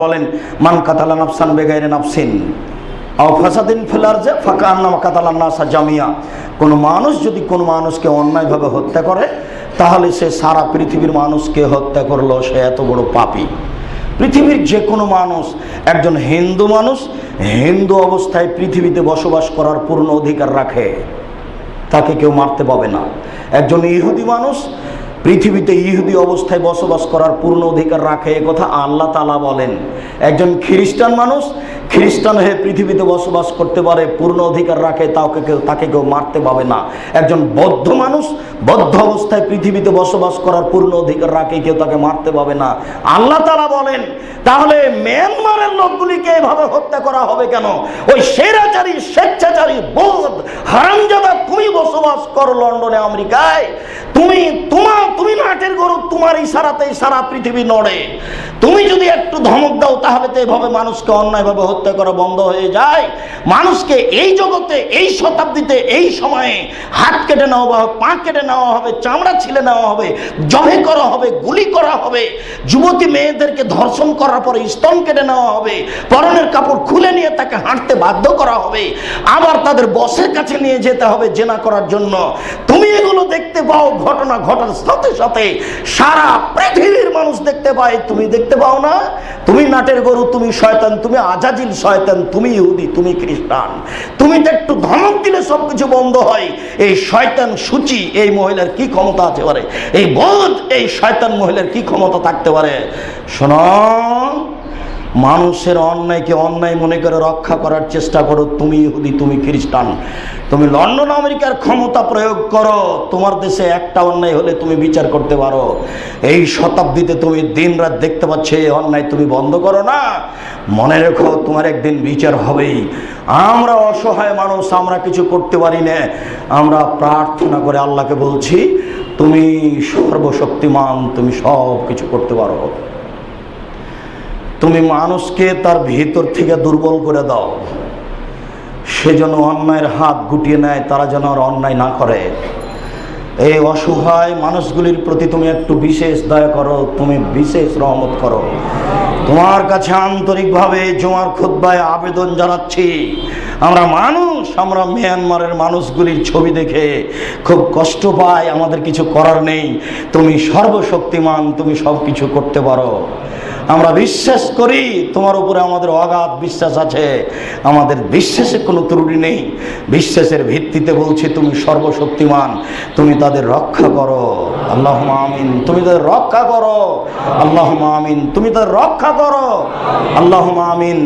বলেন মান কাতালা নাফসান বেগাইরে নাফসিন আও ফাসাদিন ফিল আরজি ফাকান্নামা কাতালান নাসা জামিয়া। কোনো মানুষ যদি কোনো মানুষকে অন্যায়ভাবে হত্যা করে তাহলে সে সারা পৃথিবীর মানুষকে হত্যা করলো, সে এত বড় পাপী। পৃথিবীর যে কোনো মানুষ, একজন হিন্দু মানুষ হিন্দু অবস্থায় পৃথিবীতে বসবাস করার পূর্ণ অধিকার রাখে, তাকে কেউ মারতে পাবে না। একজন ইহুদি মানুষ পৃথিবীতে ইহুদি অবস্থায় বসবাস করার পূর্ণ অধিকার রাখে, এ কথা আল্লাহ তাআলা বলেন। একজন খ্রিস্টান মানুষ খ্রিস্টান হয়ে পৃথিবীতে বসবাস করতে পারে, পূর্ণ অধিকার রাখে, তাকে কেউ মারতে পাবে না। একজন বৌদ্ধ মানুষ বৌদ্ধ অবস্থায় পৃথিবীতে বসবাস করার পূর্ণ অধিকার রাখে, কেউ তাকে মারতে পাবে না। আল্লাহ তাআলা বলেন, তাহলে মিয়ানমারের লোকগুলিকে এভাবে হত্যা করা হবে কেন? ওই স্বৈরাচারী স্বেচ্ছাচারী বৌদ্ধ হারামজাদা তুমি বসবাস করো লন্ডনে, আমেরিকায়, তুমি নাটের গরু, তোমার ইশারাতে সারা পৃথিবী নড়ে। তুমি যদি একটু ধমক দাও তাহলে তো এভাবে মানুষকে অন্যায়ভাবে হত্যা করা বন্ধ হয়ে যায়। মানুষকে এই জগতে, এই শতাব্দীতে, এই সময়ে হাত কেটে নেওয়া হবে, পা কেটে নেওয়া হবে, চামড়া ছিলে নেওয়া হবে, জবে করা হবে, গুলি করা হবে, যুবতী মেয়েদেরকে ধর্ষণ করার পরে স্তন কেটে নেওয়া হবে, পরনের কাপড় খুলে নিয়ে তাকে হাঁটতে বাধ্য করা হবে, আবার তাদের বসের কাছে নিয়ে যেতে হবে জেনা করার জন্য। তুমি এগুলো দেখতে পাও, ঘটনা ঘটার সাথে সাথে সারা পৃথিবীর মানুষ দেখতে পায়, তুমি দেখতে পাও না? তুমি নাটের গরু, তুমি শয়তান, তুমি আজাজিল শয়তান, তুমি ইহুদি, তুমি খ্রিস্টান। তুমি তো একটু ধমক দিলে সবকিছু বন্ধ হয়। এই শয়তান সূচি এই মহিলার কি ক্ষমতা আছে পারে? এই বোধ এই শয়তান মহিলার কি ক্ষমতা থাকতে পারে? শোনো, মানুষের অন্যায়কে অন্যায় মনে করে রক্ষা করার চেষ্টা করো। তুমি ইহুদি, তুমি খ্রিস্টান, তুমি লন্ডন আমেরিকার ক্ষমতা প্রয়োগ করো। তোমার দেশে একটা অন্যায় হলে তুমি বিচার করতে পারো। এই শতাব্দীতে তুমি দিন রাত দেখতে পাচ্ছ এই অন্যায়, তুমি বন্ধ করো না, মনে রেখো তোমার একদিন বিচার হবেই। আমরা অসহায় মানুষ, আমরা কিছু করতে পারি না। আমরা প্রার্থনা করে আল্লাহকে বলছি, তুমি সর্বশক্তিমান, তুমি সব কিছু করতে পারো। তুমি মানুষকে তার ভিতর থেকে দুর্বল করে দাও, সে যেন অন্যায়ের হাত গুটিয়ে নেয়, তারা যেন আর অন্যায় না করে। এই অসহায় মানুষগুলির প্রতি তুমি একটু বিশেষ দয়া করো, তুমি বিশেষ রহমত করো। তোমার কাছে আন্তরিকভাবে জুমার খুতবায় আবেদন জানাচ্ছি। আমরা মানুষ, আমরা মিয়ানমারের মানুষগুলির ছবি দেখে খুব কষ্ট পাই, আমাদের কিছু করার নেই। তুমি সর্বশক্তিমান, তুমি সব কিছু করতে পারো। আমরা বিশ্বাস করি, তোমার উপরে আমাদের অগাধ বিশ্বাস আছে, আমাদের বিশ্বাসে কোনো ত্রুটি নেই। বিশ্বাসের ভিত্তিতে বলছি, তুমি সর্বশক্তিমান, তুমি তাদের রক্ষা করো। আল্লাহুম্মা আমিন। তুমি তাদের রক্ষা করো। আল্লাহুম্মা আমিন। তুমি তাদের রক্ষা করো। আল্লাহুম্মা আমিন।